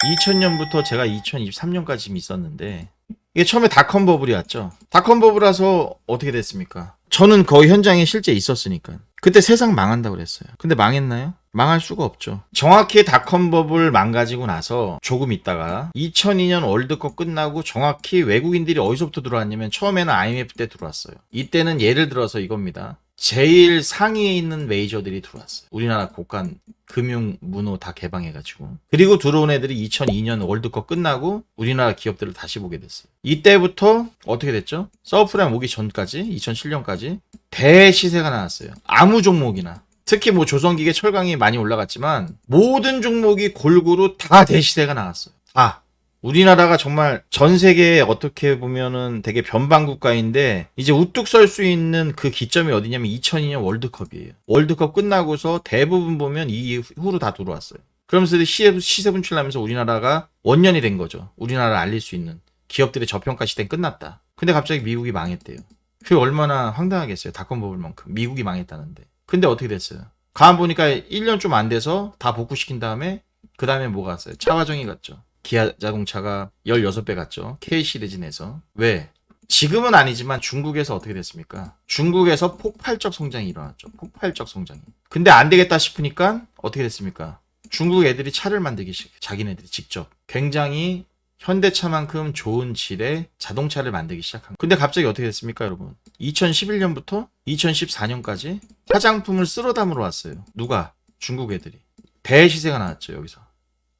2000년부터 제가 2023년까지 있었는데 이게 처음에 닷컴 버블이 왔죠. 닷컴 버블이라서 어떻게 됐습니까? 저는 거의 현장에 실제 있었으니까. 그때 세상 망한다고 그랬어요. 근데 망했나요? 망할 수가 없죠. 정확히 닷컴 버블 망가지고 나서 조금 있다가 2002년 월드컵 끝나고 정확히 외국인들이 어디서부터 들어왔냐면 처음에는 IMF 때 들어왔어요. 이때는 예를 들어서 이겁니다. 제일 상위에 있는 메이저들이 들어왔어요. 우리나라 고간 금융 문호 다 개방해가지고. 그리고 들어온 애들이 2002년 월드컵 끝나고 우리나라 기업들을 다시 보게 됐어요. 이때부터 어떻게 됐죠? 서브프라임 오기 전까지 2007년까지 대시세가 나왔어요. 아무 종목이나. 특히 뭐 조선기계 철강이 많이 올라갔지만 모든 종목이 골고루 다 대시세가 나왔어요. 다. 우리나라가 정말 전 세계에 어떻게 보면은 되게 변방 국가인데 이제 우뚝 설 수 있는 그 기점이 어디냐면 2002년 월드컵이에요. 월드컵 끝나고서 대부분 보면 이후로 다 들어왔어요. 그러면서 시세 분출하면서 우리나라가 원년이 된 거죠. 우리나라를 알릴 수 있는 기업들의 저평가 시대는 끝났다. 근데 갑자기 미국이 망했대요. 그게 얼마나 황당하겠어요. 닷컴 버블만큼 미국이 망했다는데. 근데 어떻게 됐어요? 가만 보니까 1년 좀 안 돼서 다 복구시킨 다음에 그 다음에 뭐가 왔어요? 차화정이 갔죠. 기아 자동차가 16배 갔죠. K시리즈 내서. 왜? 지금은 아니지만 중국에서 어떻게 됐습니까? 중국에서 폭발적 성장이 일어났죠. 폭발적 성장이. 근데 안 되겠다 싶으니까 어떻게 됐습니까? 중국 애들이 차를 만들기 시작해요. 자기네들이 직접. 굉장히 현대차만큼 좋은 질의 자동차를 만들기 시작한 거예요. 근데 갑자기 어떻게 됐습니까, 여러분? 2011년부터 2014년까지 화장품을 쓸어 담으러 왔어요. 누가? 중국 애들이. 대시세가 나왔죠, 여기서.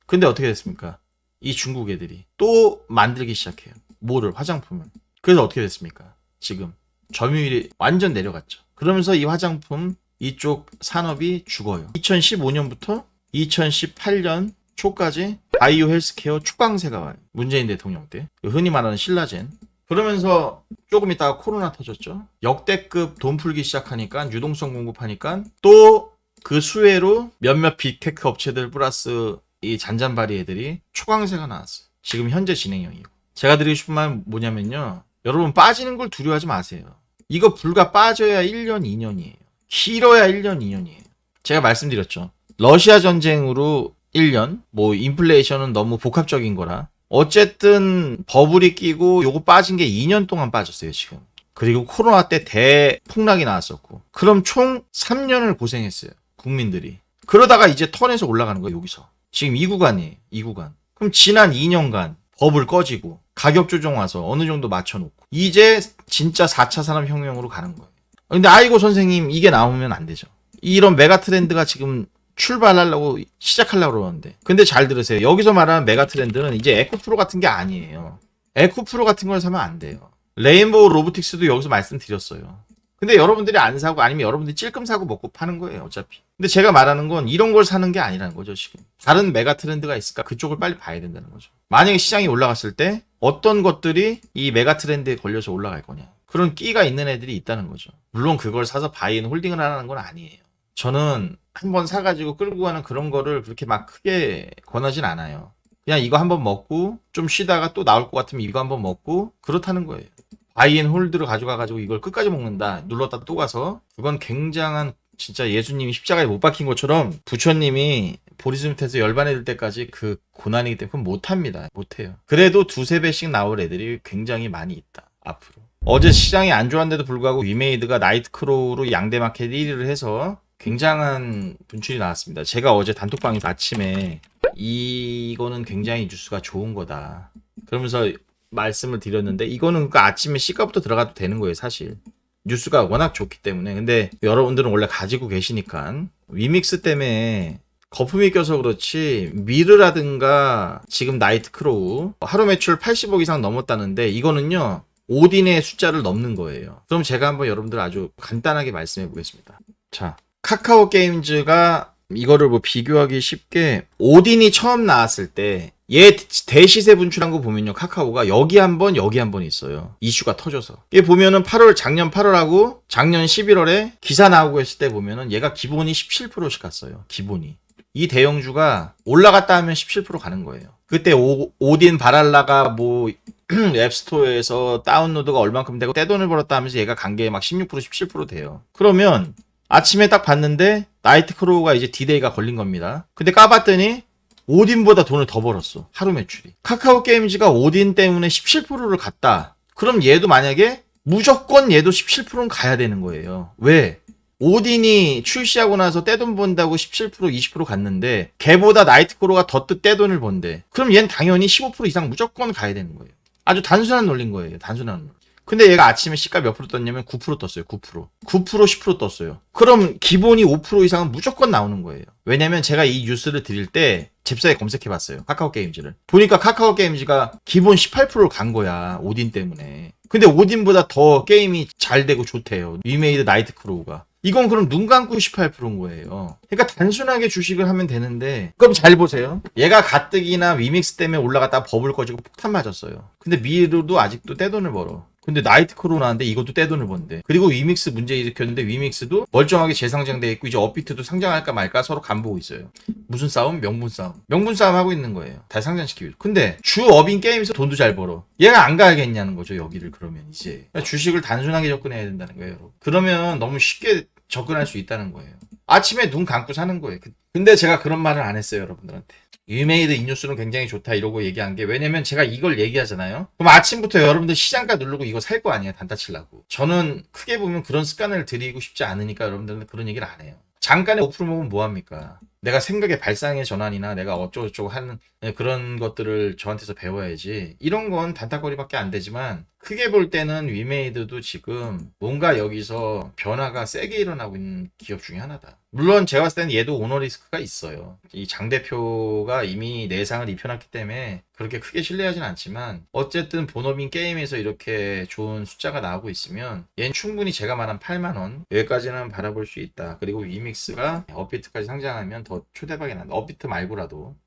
근데 어떻게 됐습니까? 이 중국 애들이 또 만들기 시작해요. 뭐를? 화장품을. 그래서 어떻게 됐습니까? 지금 점유율이 완전 내려갔죠. 그러면서 이 화장품 이쪽 산업이 죽어요. 2015년부터 2018년 초까지 바이오 헬스케어 축강세가 와요. 문재인 대통령 때. 흔히 말하는 신라젠. 그러면서 조금 있다가 코로나 터졌죠. 역대급 돈 풀기 시작하니까 유동성 공급하니까 또 그 수혜로 몇몇 빅테크 업체들 플러스 이 잔잔바리 애들이 초강세가 나왔어요. 지금 현재 진행형이고. 제가 드리고 싶은 말 뭐냐면요. 여러분 빠지는 걸 두려워하지 마세요. 이거 불과 빠져야 1년, 2년이에요. 길어야 1년, 2년이에요. 제가 말씀드렸죠. 러시아 전쟁으로 1년, 뭐 인플레이션은 너무 복합적인 거라. 어쨌든 버블이 끼고 요거 빠진 게 2년 동안 빠졌어요, 지금. 그리고 코로나 때 대폭락이 나왔었고. 그럼 총 3년을 고생했어요. 국민들이. 그러다가 이제 턴에서 올라가는 거예요, 여기서. 지금 이 구간이에요. 이 구간. 그럼 지난 2년간 버블 꺼지고 가격 조정 와서 어느 정도 맞춰놓고 이제 진짜 4차 산업혁명으로 가는 거예요. 근데 아이고 선생님 이게 나오면 안 되죠. 이런 메가 트렌드가 지금 출발하려고 시작하려고 그러는데 근데 잘 들으세요. 여기서 말하는 메가 트렌드는 이제 에코프로 같은 게 아니에요. 에코프로 같은 걸 사면 안 돼요. 레인보우 로보틱스도 여기서 말씀드렸어요. 근데 여러분들이 안 사고 아니면 여러분들이 찔끔 사고 먹고 파는 거예요 어차피. 근데 제가 말하는 건 이런 걸 사는 게 아니라는 거죠 지금. 다른 메가 트렌드가 있을까 그쪽을 빨리 봐야 된다는 거죠. 만약에 시장이 올라갔을 때 어떤 것들이 이 메가 트렌드에 걸려서 올라갈 거냐. 그런 끼가 있는 애들이 있다는 거죠. 물론 그걸 사서 바이앤 홀딩을 하라는 건 아니에요. 저는 한번 사가지고 끌고 가는 그런 거를 그렇게 막 크게 권하진 않아요. 그냥 이거 한번 먹고 좀 쉬다가 또 나올 것 같으면 이거 한번 먹고 그렇다는 거예요. 바이앤 홀드를 가져가가지고 이걸 끝까지 먹는다. 눌렀다 또 가서 그건 굉장한 진짜 예수님이 십자가에 못 박힌 것처럼 부처님이 보리스 밑에서 열반해질 때까지 그 고난이기 때문에 그건 못합니다. 못해요. 그래도 두세 배씩 나올 애들이 굉장히 많이 있다. 앞으로. 어제 시장이 안 좋았는데도 불구하고 위메이드가 나이트크로우로 양대마켓 1위를 해서 굉장한 분출이 나왔습니다. 제가 어제 단톡방에서 아침에 이거는 굉장히 뉴스가 좋은 거다. 그러면서 말씀을 드렸는데 이거는 그 아침에 시가부터 들어가도 되는 거예요 사실. 뉴스가 워낙 좋기 때문에. 근데 여러분들은 원래 가지고 계시니까 위믹스 때문에 거품이 껴서 그렇지 미르라든가 지금 나이트크로우 하루 매출 80억 이상 넘었다는데 이거는요 오딘의 숫자를 넘는 거예요. 그럼 제가 한번 여러분들 아주 간단하게 말씀해 보겠습니다. 자, 카카오 게임즈가 이거를 뭐 비교하기 쉽게 오딘이 처음 나왔을 때 얘 대시세 분출한 거 보면요 카카오가 여기 한 번 여기 한 번 있어요. 이슈가 터져서 얘 보면은 작년 8월하고 작년 11월에 기사 나오고 했을 때 보면은 얘가 기본이 17%씩 갔어요. 기본이. 이 대형주가 올라갔다 하면 17% 가는 거예요. 그때 오딘 바랄라가 뭐 앱스토어에서 다운로드가 얼만큼 되고 떼돈을 벌었다 하면서 얘가 간 게 막 16% 17% 돼요. 그러면 아침에 딱 봤는데 나이트크로우가 이제 디데이가 걸린 겁니다. 근데 까봤더니 오딘보다 돈을 더 벌었어. 하루 매출이. 카카오 게임즈가 오딘 때문에 17%를 갔다. 그럼 얘도 만약에 무조건 얘도 17%는 가야 되는 거예요. 왜? 오딘이 출시하고 나서 떼돈 번다고 17% 20% 갔는데 걔보다 나이트크로가 더 떼돈을 번대. 그럼 얘는 당연히 15% 이상 무조건 가야 되는 거예요. 아주 단순한 논리인 거예요. 단순한 논리. 근데 얘가 아침에 시가 몇 프로 떴냐면 9% 떴어요. 9%. 9% 10% 떴어요. 그럼 기본이 5% 이상은 무조건 나오는 거예요. 왜냐면 제가 이 뉴스를 드릴 때 잽싸게 검색해봤어요. 카카오 게임즈를. 보니까 카카오 게임즈가 기본 18%를 간 거야. 오딘 때문에. 근데 오딘보다 더 게임이 잘 되고 좋대요. 위메이드 나이트크로우가. 이건 그럼 눈 감고 18%인 거예요. 그러니까 단순하게 주식을 하면 되는데 그럼 잘 보세요. 얘가 가뜩이나 위믹스 때문에 올라갔다가 버블 꺼지고 폭탄 맞았어요. 근데 미르도 아직도 떼돈을 벌어. 근데 나이트크로우 나왔는데 이것도 떼돈을 번대. 그리고 위믹스 문제 일으켰는데 위믹스도 멀쩡하게 재상장돼 있고 이제 업비트도 상장할까 말까 서로 간보고 있어요. 무슨 싸움? 명분 싸움. 명분 싸움 하고 있는 거예요. 다시 상장시키기 위해서. 근데 주업인 게임에서 돈도 잘 벌어. 얘가 안 가야겠냐는 거죠. 여기를 그러면 이제. 그러니까 주식을 단순하게 접근해야 된다는 거예요. 여러분. 그러면 너무 쉽게 접근할 수 있다는 거예요. 아침에 눈 감고 사는 거예요. 근데 제가 그런 말을 안 했어요. 여러분들한테. 유메이드 이 뉴스는 굉장히 좋다 이러고 얘기한 게 왜냐면 제가 이걸 얘기하잖아요. 그럼 아침부터 여러분들 시장가 누르고 이거 살 거 아니에요. 단타 치려고. 저는 크게 보면 그런 습관을 들이고 싶지 않으니까 여러분들은 그런 얘기를 안 해요. 잠깐에 5% 먹으면 뭐합니까? 내가 생각의 발상의 전환이나 내가 어쩌고저쩌고 하는 그런 것들을 저한테서 배워야지. 이런 건 단타거리밖에 안 되지만 크게 볼 때는 위메이드도 지금 뭔가 여기서 변화가 세게 일어나고 있는 기업 중에 하나다. 물론 제가 봤을 때는 얘도 오너 리스크가 있어요. 이 장 대표가 이미 내상을 입혀놨기 때문에 그렇게 크게 신뢰하진 않지만 어쨌든 본업인 게임에서 이렇게 좋은 숫자가 나오고 있으면 얘는 충분히 제가 말한 8만 원 여기까지는 바라볼 수 있다. 그리고 위믹스가 업비트까지 상장하면 더 초대박이 난다. 업비트 말고라도